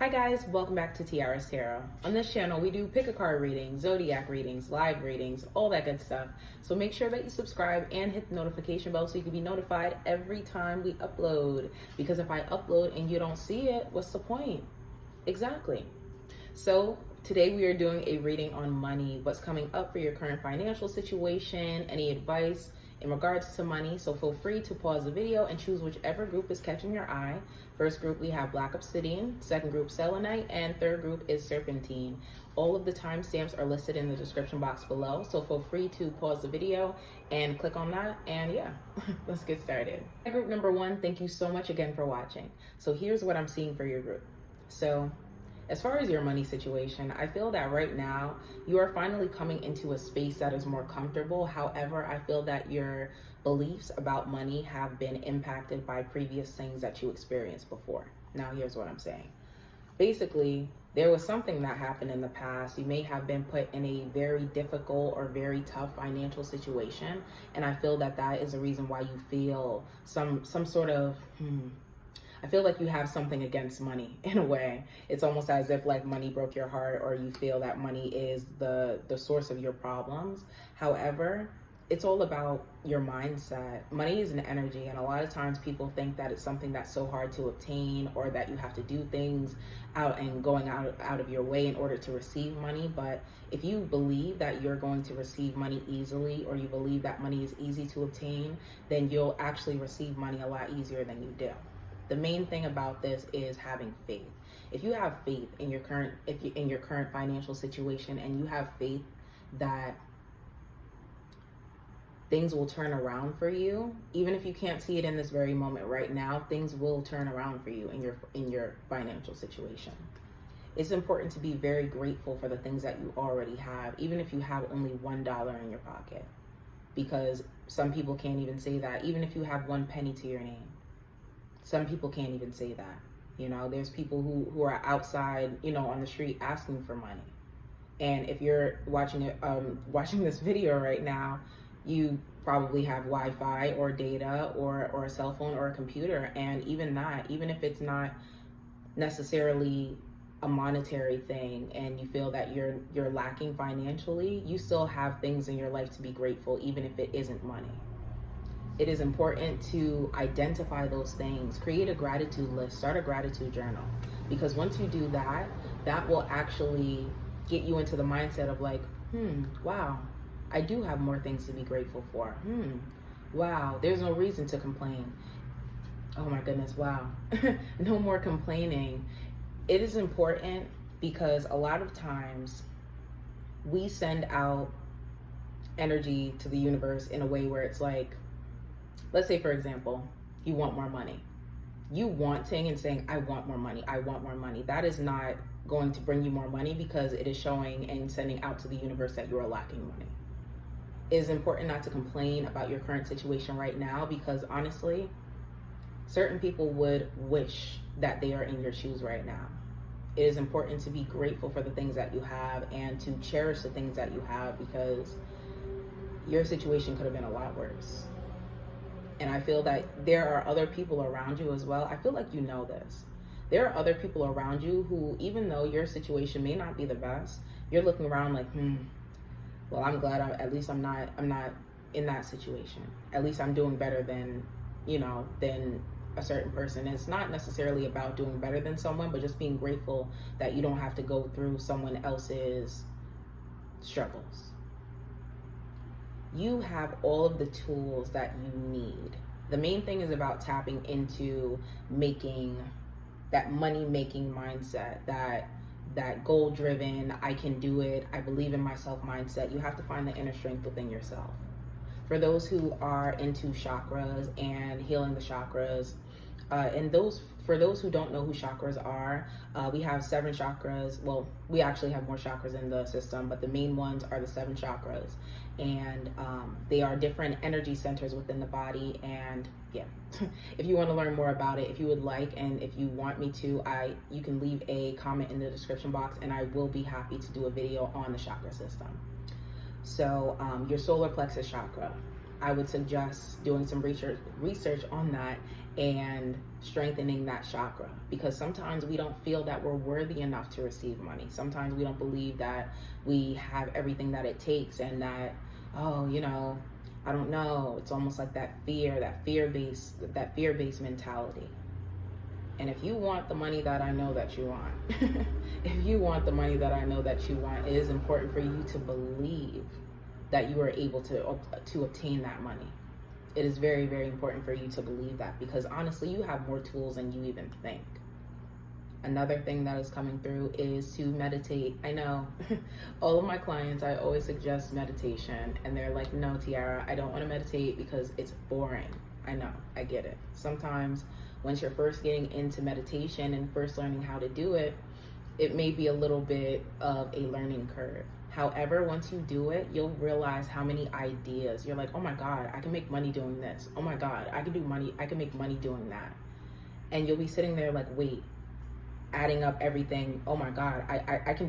Hi guys, welcome back to Tiarah's Tarot. On this channel, we do pick a card readings, zodiac readings, live readings, all that good stuff. So make sure that you subscribe and hit the notification bell so you can be notified every time we upload. Because if I upload and you don't see it, what's the point? Exactly. So today we are doing a reading on money, what's coming up for your current financial situation, any advice in regards to money. So feel free to pause the video and choose whichever group is catching your eye. First group, we have Black Obsidian. Second group, Selenite. And third group is Serpentine. All of the timestamps are listed in the description box below. So feel free to pause the video and click on that. And yeah, let's get started. Group number one, thank you so much again for watching. So here's what I'm seeing for your group. So as far as your money situation, I feel that right now you are finally coming into a space that is more comfortable. However, I feel that your beliefs about money have been impacted by previous things that you experienced before. Now, here's what I'm saying. Basically, there was something that happened in the past. You may have been put in a very difficult or very tough financial situation. And I feel that that is the reason why you feel some sort of, I feel like you have something against money in a way. It's almost as if like money broke your heart, or you feel that money is the source of your problems. However, it's all about your mindset. Money is an energy, and a lot of times people think that it's something that's so hard to obtain, or that you have to do things out of your way in order to receive money. But if you believe that you're going to receive money easily, or you believe that money is easy to obtain, then you'll actually receive money a lot easier than you do. The main thing about this is having faith. If you have faith in your current financial situation, and you have faith that things will turn around for you, even if you can't see it in this very moment right now, things will turn around for you in your financial situation. It's important to be very grateful for the things that you already have, even if you have only $1 in your pocket, because some people can't even say that. Even if you have 1 penny to your name, some people can't even say that. You know, there's people who are outside, you know, on the street asking for money. And if you're watching this video right now, you probably have Wi-Fi or data or a cell phone or a computer. And even that, even if it's not necessarily a monetary thing, and you feel that you're lacking financially, you still have things in your life to be grateful, even if it isn't money. It is important to identify those things, create a gratitude list, start a gratitude journal. Because once you do that, that will actually get you into the mindset of like, wow, I do have more things to be grateful for. Wow, there's no reason to complain. Oh my goodness, wow. No more complaining. It is important because a lot of times we send out energy to the universe in a way where it's like, let's say, for example, you want more money. You wanting and saying, I want more money, I want more money. That is not going to bring you more money, because it is showing and sending out to the universe that you are lacking money. It is important not to complain about your current situation right now, because honestly, certain people would wish that they are in your shoes right now. It is important to be grateful for the things that you have and to cherish the things that you have, because your situation could have been a lot worse. And I feel that there are other people around you as well. I feel like you know this. There are other people around you who, even though your situation may not be the best, you're looking around like, well, I'm glad at least I'm not in that situation. At least I'm doing better than a certain person. And it's not necessarily about doing better than someone, but just being grateful that you don't have to go through someone else's struggles. You have all of the tools that you need. The main thing is about tapping into making that money-making mindset, that goal-driven, I can do it, I believe in myself mindset. You have to find the inner strength within yourself. For those who are into chakras and healing the chakras, for those who don't know who chakras are, we have 7 chakras. Well, we actually have more chakras in the system, but the main ones are the 7 chakras. And they are different energy centers within the body. And yeah, if you want to learn more about it, if you would like, and if you want me to, you can leave a comment in the description box, and I will be happy to do a video on the chakra system. So your solar plexus chakra, I would suggest doing some research on that and strengthening that chakra, because sometimes we don't feel that we're worthy enough to receive money. Sometimes we don't believe that we have everything that it takes, and that, oh, you know, I don't know. It's almost like that fear-based mentality. And if you want the money that I know that you want, if you want the money that I know that you want, it is important for you to believe that you are able to obtain that money. It is very, very important for you to believe that, because honestly, you have more tools than you even think. Another thing that is coming through is to meditate. I know all of my clients, I always suggest meditation, and they're like, no, Tiarah, I don't want to meditate because it's boring. I know, I get it. Sometimes once you're first getting into meditation and first learning how to do it, it may be a little bit of a learning curve. However, once you do it, you'll realize how many ideas. You're like, oh my God, I can make money doing this. Oh my God, I can make money doing that. And you'll be sitting there like, wait, adding up everything. Oh my God, I can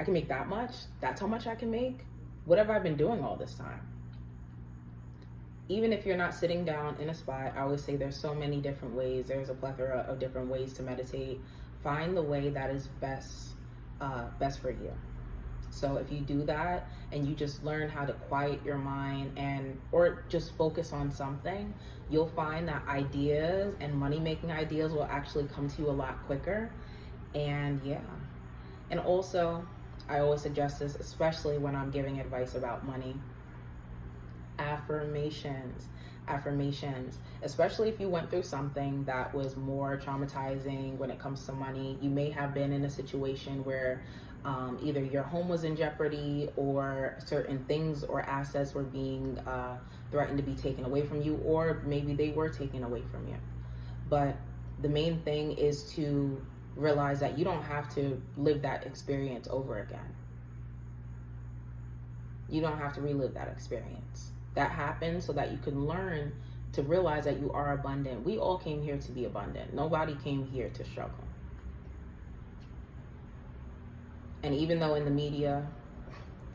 make that much? That's how much I can make? What have I been doing all this time? Even if you're not sitting down in a spot, I always say there's so many different ways. There's a plethora of different ways to meditate. Find the way that is best for you. So if you do that and you just learn how to quiet your mind or just focus on something, you'll find that ideas and money-making ideas will actually come to you a lot quicker. And yeah. And also, I always suggest this, especially when I'm giving advice about money. Affirmations, especially if you went through something that was more traumatizing when it comes to money. You may have been in a situation where either your home was in jeopardy, or certain things or assets were being threatened to be taken away from you, or maybe they were taken away from you. But the main thing is to realize that you don't have to live that experience over again. You don't have to relive that experience. That happened so that you can learn to realize that you are abundant. We all came here to be abundant. Nobody came here to struggle. And even though in the media,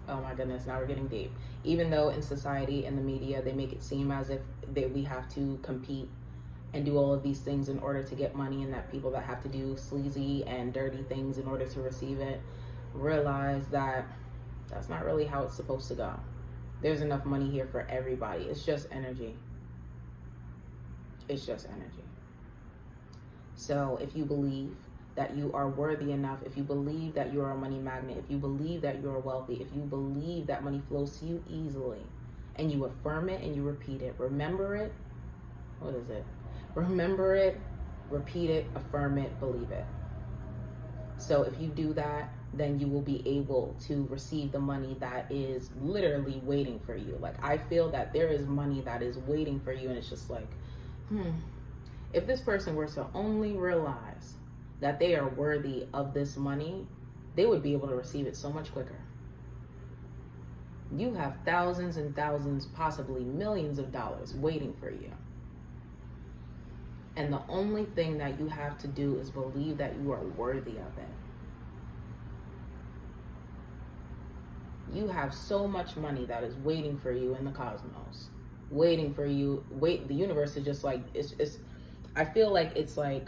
oh my goodness, now we're getting deep. Even though in society and the media, they make it seem as if we have to compete and do all of these things in order to get money, and that people that have to do sleazy and dirty things in order to receive it, realize that that's not really how it's supposed to go. There's enough money here for everybody. It's just energy. It's just energy. So if you believe that you are worthy enough, if you believe that you are a money magnet, if you believe that you are wealthy, if you believe that money flows to you easily, and you affirm it and you repeat it, remember it, what is it? Remember it, repeat it, affirm it, believe it. So if you do that, then you will be able to receive the money that is literally waiting for you. Like, I feel that there is money that is waiting for you, and it's just like, if this person were to only realize that they are worthy of this money, they would be able to receive it so much quicker. You have thousands and thousands, possibly millions of dollars waiting for you. And the only thing that you have to do is believe that you are worthy of it. You have so much money that is waiting for you in the cosmos, waiting for you. The universe is just like, it's I feel like it's like,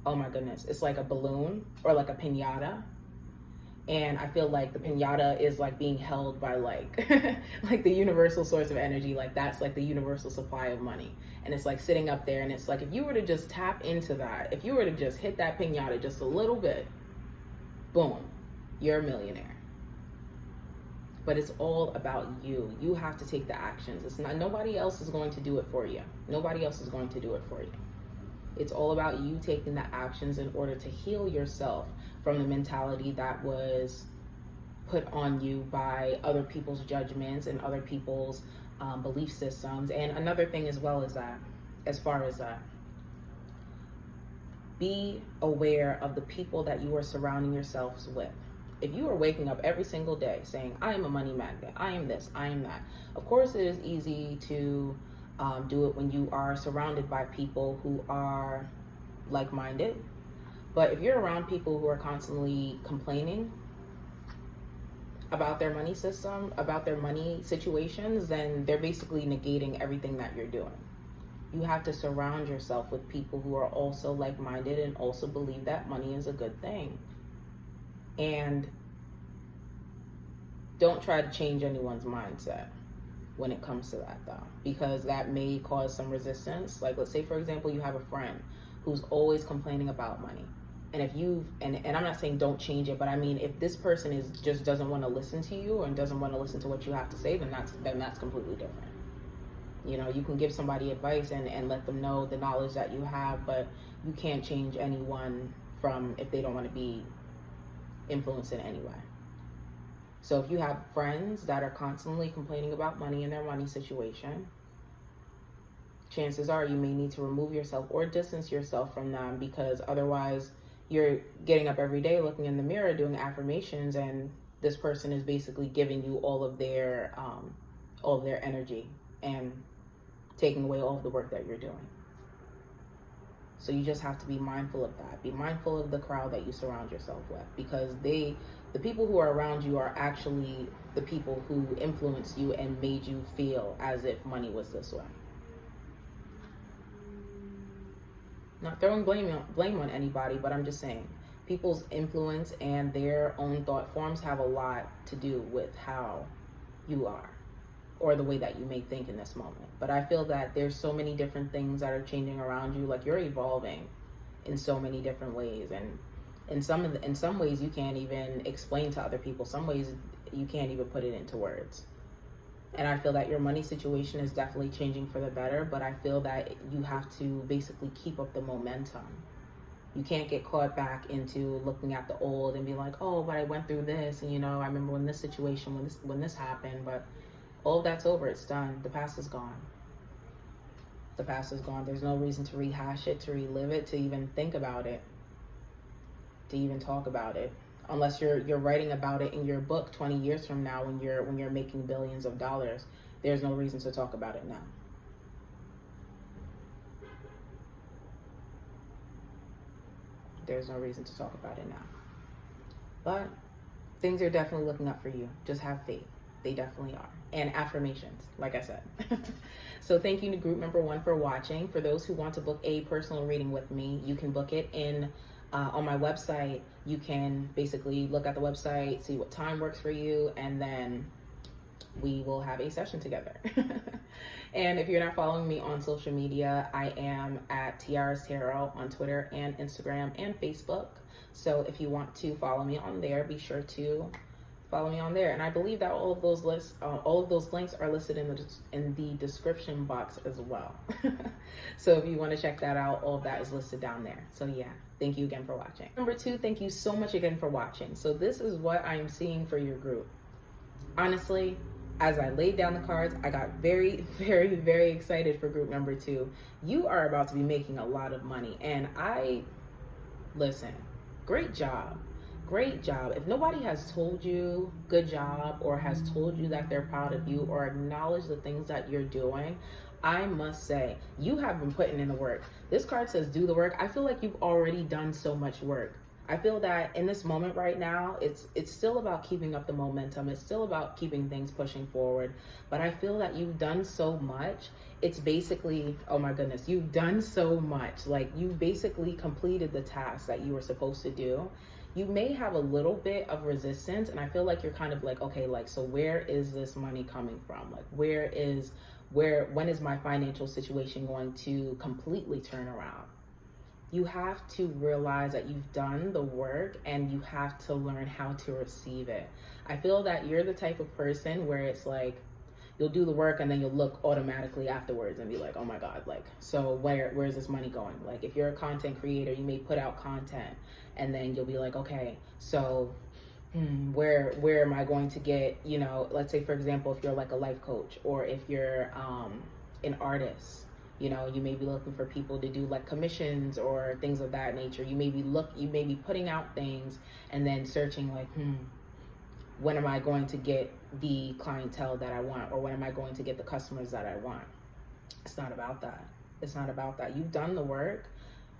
oh my goodness, it's like a balloon or like a piñata. And I feel like the piñata is like being held by like, like the universal source of energy. Like, that's like the universal supply of money. And it's like sitting up there, and it's like, if you were to just tap into that, if you were to just hit that piñata just a little bit, boom, you're a millionaire. But it's all about you. You have to take the actions. It's not, nobody else is going to do it for you. Nobody else is going to do it for you. It's all about you taking the actions in order to heal yourself from the mentality that was put on you by other people's judgments and other people's belief systems. And another thing as well is that, as far as that, be aware of the people that you are surrounding yourselves with. If you are waking up every single day saying, I am a money magnet, I am this, I am that. Of course, it is easy to do it when you are surrounded by people who are like-minded. But if you're around people who are constantly complaining about their money system, about their money situations, then they're basically negating everything that you're doing. You have to surround yourself with people who are also like-minded and also believe that money is a good thing. And don't try to change anyone's mindset when it comes to that, though, because that may cause some resistance. Like, let's say, for example, you have a friend who's always complaining about money. And if you've, and I'm not saying don't change it, but I mean, if this person just doesn't want to listen to you and doesn't want to listen to what you have to say, then that's completely different. You know, you can give somebody advice and let them know the knowledge that you have, but you can't change anyone from if they don't want to be influenced in any way. So if you have friends that are constantly complaining about money and their money situation, chances are you may need to remove yourself or distance yourself from them, because otherwise you're getting up every day, looking in the mirror, doing affirmations, and this person is basically giving you all of their energy and taking away all of the work that you're doing. So you just have to be mindful of that. Be mindful of the crowd that you surround yourself with, because the people who are around you are actually the people who influenced you and made you feel as if money was this way. Not throwing blame on anybody, but I'm just saying people's influence and their own thought forms have a lot to do with how you are, or the way that you may think in this moment. But I feel that there's so many different things that are changing around you. Like, you're evolving in so many different ways, and in some ways you can't even explain to other people. Some ways you can't even put it into words. And I feel that your money situation is definitely changing for the better, but I feel that you have to basically keep up the momentum. You can't get caught back into looking at the old and be like, oh, but I went through this, and you know, I remember when this situation, when this happened, but all of that's over. It's done. The past is gone. The past is gone. There's no reason to rehash it, to relive it, to even think about it, to even talk about it. Unless you're writing about it in your book 20 years from now, when you're making billions of dollars, there's no reason to talk about it now. There's no reason to talk about it now. But things are definitely looking up for you. Just have faith. They definitely are. And affirmations, like I said. So thank you to group number 1 for watching. For those who want to book a personal reading with me, you can book it on my website. You can basically look at the website, see what time works for you, and then we will have a session together. And if you're not following me on social media, I am at Tiarah's Tarot on Twitter and Instagram and Facebook. So if you want to follow me on there, be sure to follow me on there. And I believe that all of those links are listed in the description box as well. So if you want to check that out, all of that is listed down there. So yeah, thank you again for watching. Number 2, thank you so much again for watching. So this is what I'm seeing for your group. Honestly, as I laid down the cards, I got very, very, very excited for group number 2. You are about to be making a lot of money, and listen, great job. Great job. If nobody has told you good job, or has told you that they're proud of you, or acknowledge the things that you're doing, I must say, you have been putting in the work. This card says do the work. I feel like you've already done so much work. I feel that in this moment right now, it's still about keeping up the momentum. It's still about keeping things pushing forward. But I feel that you've done so much. It's basically, oh my goodness, you've done so much. Like, you basically completed the task that you were supposed to do. You may have a little bit of resistance, and I feel like you're kind of like, okay, like, so where is this money coming from? Like, when is my financial situation going to completely turn around? You have to realize that you've done the work, and you have to learn how to receive it. I feel that you're the type of person where it's like, you'll do the work and then you'll look automatically afterwards and be like, oh my God, like, so where's this money going? Like, if you're a content creator, you may put out content, and then you'll be like, okay, so where am I going to get, you know, let's say, for example, if you're like a life coach, or if you're an artist, you know, you may be looking for people to do like commissions or things of that nature. You may be putting out things and then searching like, when am I going to get the clientele that I want? Or when am I going to get the customers that I want? It's not about that. It's not about that. You've done the work.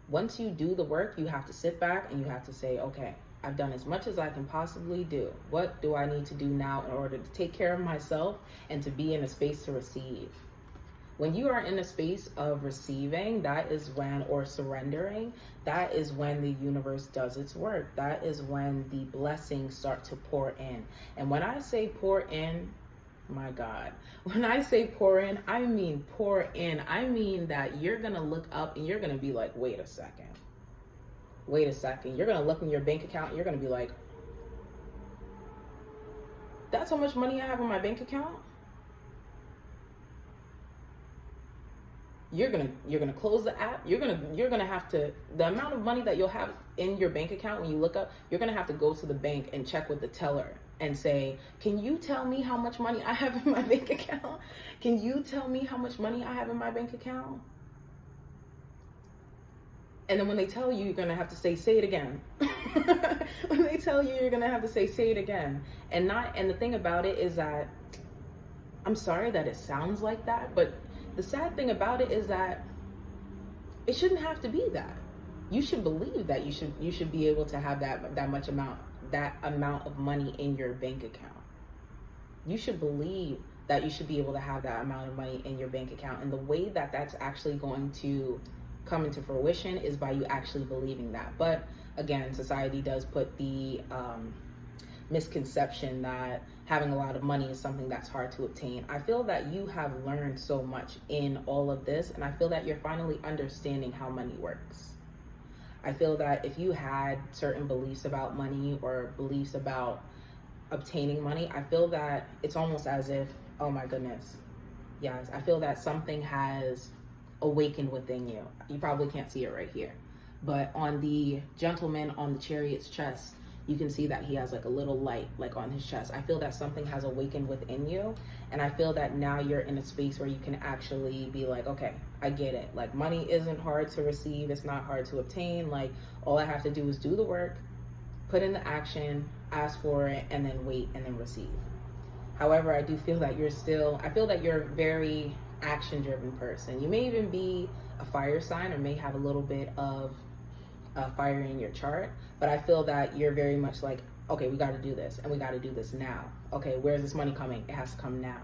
Once you do the work, you have to sit back and you have to say, okay, I've done as much as I can possibly do. What do I need to do now in order to take care of myself and to be in a space to receive? When you are in a space of receiving, that is when, or surrendering, that is when the universe does its work. That is when the blessings start to pour in. And when I say pour in, my God, when I say pour in, I mean pour in. I mean that you're going to look up and you're going to be like, wait a second. Wait a second. You're going to look in your bank account and you're going to be like, that's how much money I have in my bank account? You're gonna close the app. You're gonna have to, the amount of money that you'll have in your bank account when you look up, you're gonna have to go to the bank and check with the teller and say, can you tell me how much money I have in my bank account? Can you tell me how much money I have in my bank account? And then when they tell you, you're gonna have to say it again. When they tell you, you're gonna have to say it again. And the thing about it is that, I'm sorry that it sounds like that, but the sad thing about it is that it shouldn't have to be that. You should believe that you should be able to have that amount of money in your bank account. You should believe that you should be able to have that amount of money in your bank account. And the way that that's actually going to come into fruition is by you actually believing that. But again, society does put the misconception that having a lot of money is something that's hard to obtain. I feel that you have learned so much in all of this, and I feel that you're finally understanding how money works. I feel that if you had certain beliefs about money or beliefs about obtaining money, I feel that it's almost as if, oh my goodness, yes, I feel that something has awakened within you. You probably can't see it right here, but on the gentleman on the chariot's chest, you can see that he has like a little light like on his chest. I feel that something has awakened within you, and I feel that now you're in a space where you can actually be like, okay, I get it. Like, money isn't hard to receive, it's not hard to obtain. Like, all I have to do is do the work, put in the action, ask for it, and then wait and then receive. However, I do feel that I feel that you're a very action-driven person. You may even be a fire sign or may have a little bit of fire in your chart, but I feel that you're very much like, okay, we got to do this and we got to do this now. Okay, where's this money coming? It has to come now.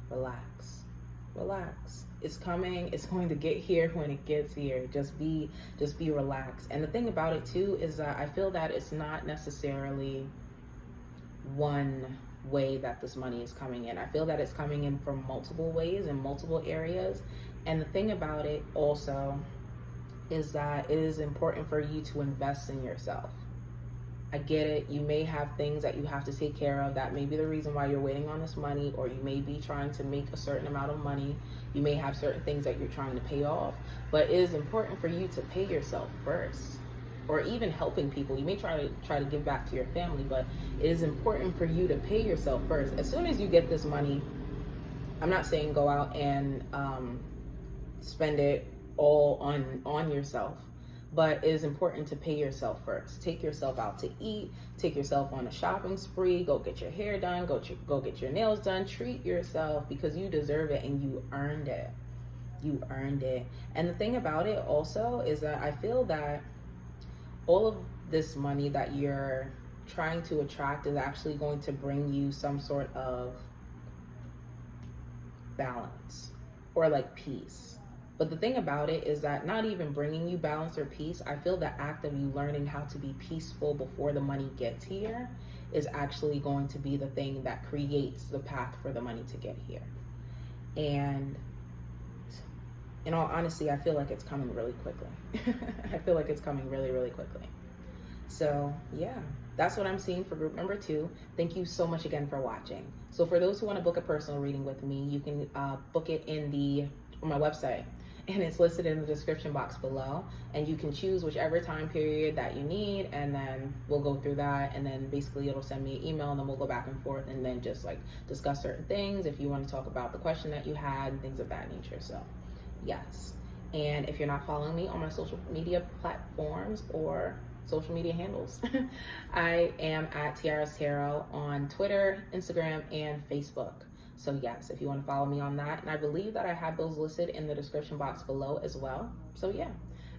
Relax. It's coming. It's going to get here when it gets here. Just be relaxed. And the thing about it too is that I feel that it's not necessarily one way that this money is coming in. I feel that it's coming in from multiple ways in multiple areas. And the thing about it also is that it is important for you to invest in yourself. I get it. You may have things that you have to take care of. That may be the reason why you're waiting on this money, or you may be trying to make a certain amount of money. You may have certain things that you're trying to pay off, but it is important for you to pay yourself first, or even helping people. You may try to give back to your family, but it is important for you to pay yourself first. As soon as you get this money, I'm not saying go out and spend it all on yourself, but it is important to pay yourself first. Take yourself out to eat, take yourself on a shopping spree, go get your hair done, go get your nails done. Treat yourself, because you deserve it and you earned it. And the thing about it also is that I feel that all of this money that you're trying to attract is actually going to bring you some sort of balance or like peace. But the thing about it is that not even bringing you balance or peace, I feel the act of you learning how to be peaceful before the money gets here is actually going to be the thing that creates the path for the money to get here. And in all honesty, I feel like it's coming really quickly. I feel like it's coming really, really quickly. So yeah, that's what I'm seeing for group number 2. Thank you so much again for watching. So for those who want to book a personal reading with me, you can book it on my website. And it's listed in the description box below, and you can choose whichever time period that you need, and then we'll go through that, and then basically it'll send me an email, and then we'll go back and forth and then just like discuss certain things if you want to talk about the question that you had and things of that nature. So yes, and if you're not following me on my social media platforms or social media handles, I am at Tiarah's Tarot on Twitter, Instagram, and Facebook. So yes, if you want to follow me on that, and I believe that I have those listed in the description box below as well. So yeah,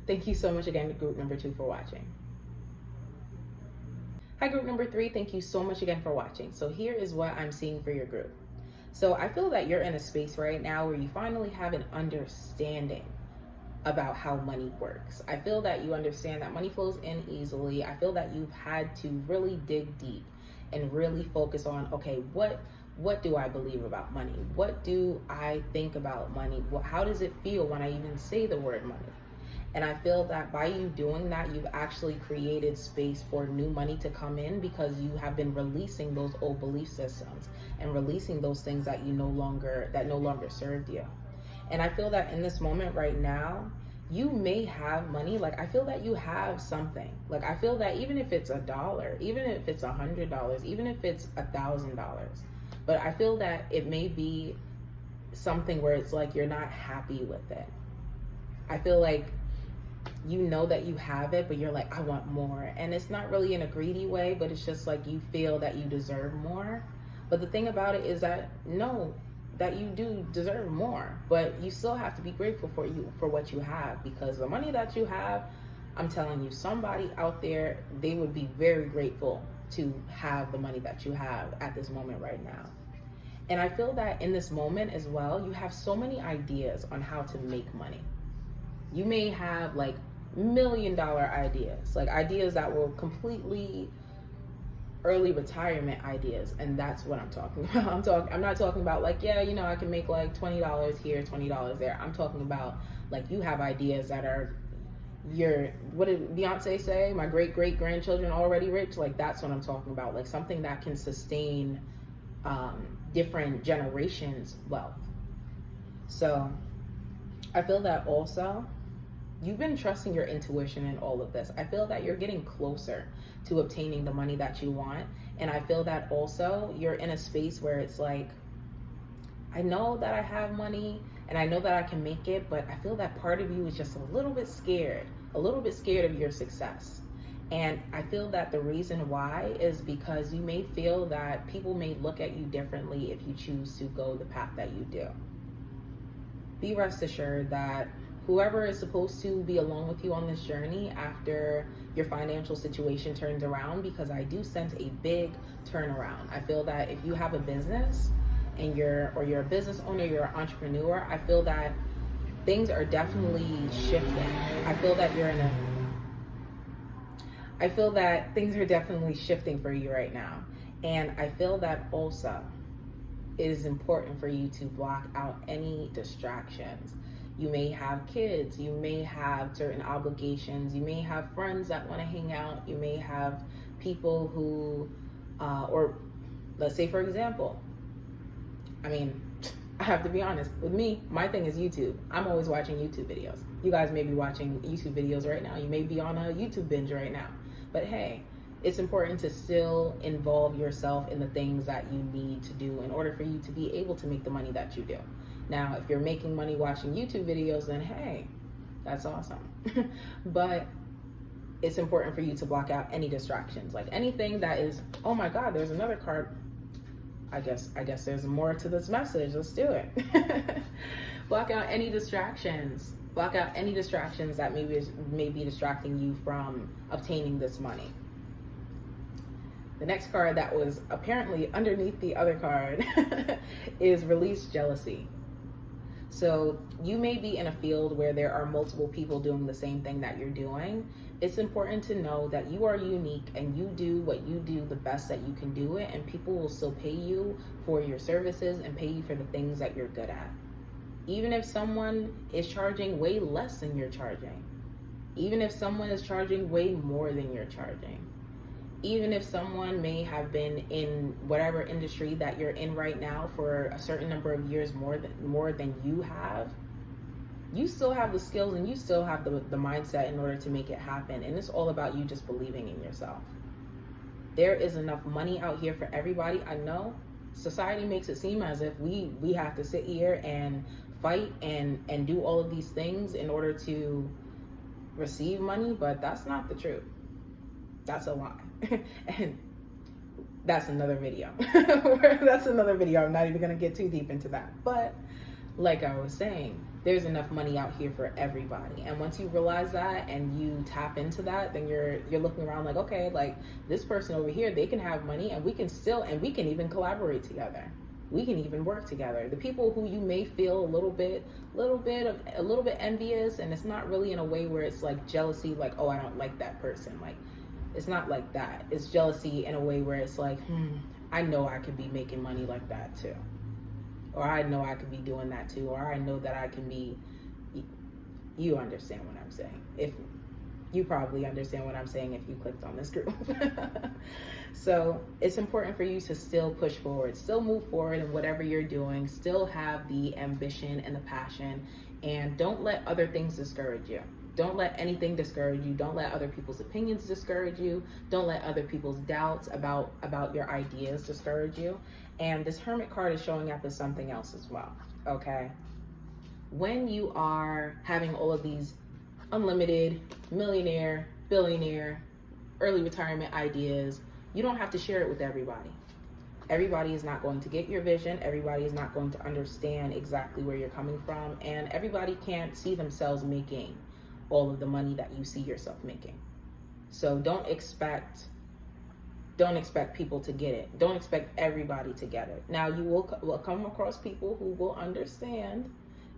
thank you so much again to group number 2 for watching. Hi group number 3, thank you so much again for watching. So here is what I'm seeing for your group. So I feel that you're in a space right now where you finally have an understanding about how money works. I feel that you understand that money flows in easily. I feel that you've had to really dig deep and really focus on, okay, what do I believe about money? What do I think about money? How does it feel when I even say the word money? And I feel that by you doing that, you've actually created space for new money to come in, because you have been releasing those old belief systems and releasing those things that no longer served you. And I feel that in this moment right now, you may have money. Like, I feel that you have something. Like, I feel that even if it's $1, even if it's $100, even if it's $1,000, but I feel that it may be something where it's like you're not happy with it. I feel like you know that you have it, but you're like, I want more. And it's not really in a greedy way, but it's just like you feel that you deserve more. But the thing about it is that that you do deserve more, but you still have to be grateful for what you have, because the money that you have, I'm telling you, somebody out there, they would be very grateful to have the money that you have at this moment right now. And I feel that in this moment as well, you have so many ideas on how to make money. You may have like $1 million ideas, like ideas that will completely early retirement ideas. And that's what I'm talking about. I'm not talking about like, yeah, I can make like $20 here, $20 there. I'm talking about like, you have ideas that are what did Beyonce say? My great grandchildren already rich. Like, that's what I'm talking about. Like, something that can sustain different generations' wealth. So I feel that also you've been trusting your intuition in all of this. I feel that you're getting closer to obtaining the money that you want. And I feel that also you're in a space where it's like, I know that I have money and I know that I can make it, but I feel that part of you is just a little bit scared of your success. And I feel that the reason why is because you may feel that people may look at you differently if you choose to go the path that you do. Be rest assured that whoever is supposed to be along with you on this journey after your financial situation turns around, because I do sense a big turnaround. I feel that if you have a business and you're a business owner, you're an entrepreneur, I feel that things are definitely shifting. I feel that things are definitely shifting for you right now. And I feel that also it is important for you to block out any distractions. You may have kids, you may have certain obligations, you may have friends that want to hang out, you may have people who, or let's say for example, I have to be honest, with me, my thing is YouTube. I'm always watching YouTube videos. You guys may be watching YouTube videos right now. You may be on a YouTube binge right now. But hey, it's important to still involve yourself in the things that you need to do in order for you to be able to make the money that you do. Now, if you're making money watching YouTube videos, then hey, that's awesome. But it's important for you to block out any distractions, like anything that is, oh my God, there's another card. I guess there's more to this message. Let's do it. Block out any distractions. Block out any distractions that may be distracting you from obtaining this money. The next card that was apparently underneath the other card is release jealousy. So you may be in a field where there are multiple people doing the same thing that you're doing. It's important to know that you are unique and you do what you do the best that you can do it, and people will still pay you for your services and pay you for the things that you're good at. Even if someone is charging way less than you're charging, even if someone is charging way more than you're charging, even if someone may have been in whatever industry that you're in right now for a certain number of years more than you have, you still have the skills and you still have the mindset in order to make it happen. And it's all about you just believing in yourself. There is enough money out here for everybody. I know society makes it seem as if we have to sit here and fight and do all of these things in order to receive money, but that's not the truth. That's a lie. And that's another video. I'm not even going to get too deep into that. But like I was saying, there's enough money out here for everybody. And once you realize that and you tap into that, then you're looking around like, okay, like this person over here, they can have money and we can even collaborate together. we can even work together. The people who you may feel a little bit envious, and it's not really in a way where it's like jealousy, like, oh, I don't like that person. Like, it's not like that. It's jealousy in a way where it's like, I know I could be making money like that too. Or I know I could be doing that too. Or I know that I can be, you understand what I'm saying. If you probably understand what I'm saying if you clicked on this group. So it's important for you to still push forward, still move forward in whatever you're doing, still have the ambition and the passion, and don't let other things discourage you. Don't let anything discourage you. Don't let other people's opinions discourage you. Don't let other people's doubts about your ideas discourage you. And this Hermit card is showing up as something else as well, okay? When you are having all of these unlimited, millionaire, billionaire, early retirement ideas, you don't have to share it with everybody. Everybody is not going to get your vision. Everybody is not going to understand exactly where you're coming from. And everybody can't see themselves making all of the money that you see yourself making. So don't expect people to get it. Don't expect everybody to get it. Now, you will come across people who will understand.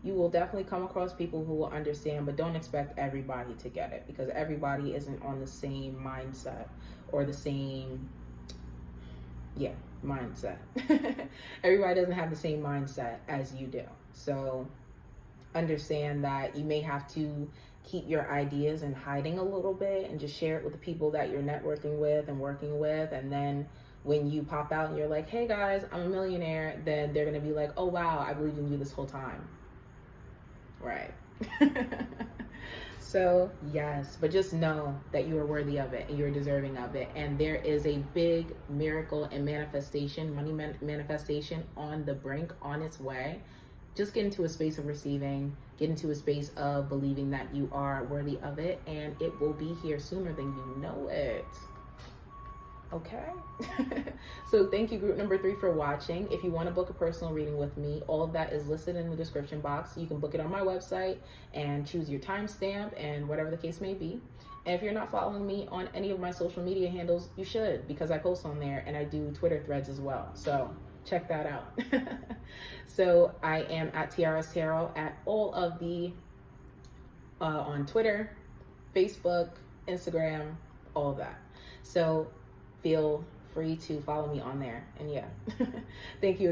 You will definitely come across people who will understand, but don't expect everybody to get it, because everybody isn't on the same mindset or the same, mindset. Everybody doesn't have the same mindset as you do. So understand that you may have to keep your ideas in hiding a little bit and just share it with the people that you're networking with and working with. And then when you pop out and you're like, hey guys, I'm a millionaire, then they're going to be like, oh wow, I believed in you this whole time. Right. So yes, but just know that you are worthy of it and you're deserving of it. And there is a big miracle and manifestation, money manifestation on the brink, on its way. Just get into a space of receiving, get into a space of believing that you are worthy of it, and it will be here sooner than you know it. Okay. So thank you, group number 3, for watching. If you want to book a personal reading with me, all of that is listed in the description box. You can book it on my website and choose your timestamp and whatever the case may be. And if you're not following me on any of my social media handles, you should, because I post on there and I do Twitter threads as well. So check that out. So I am at Tiarah's Tarot at all of the, on Twitter, Facebook, Instagram, all of that. So feel free to follow me on there. And yeah, thank you.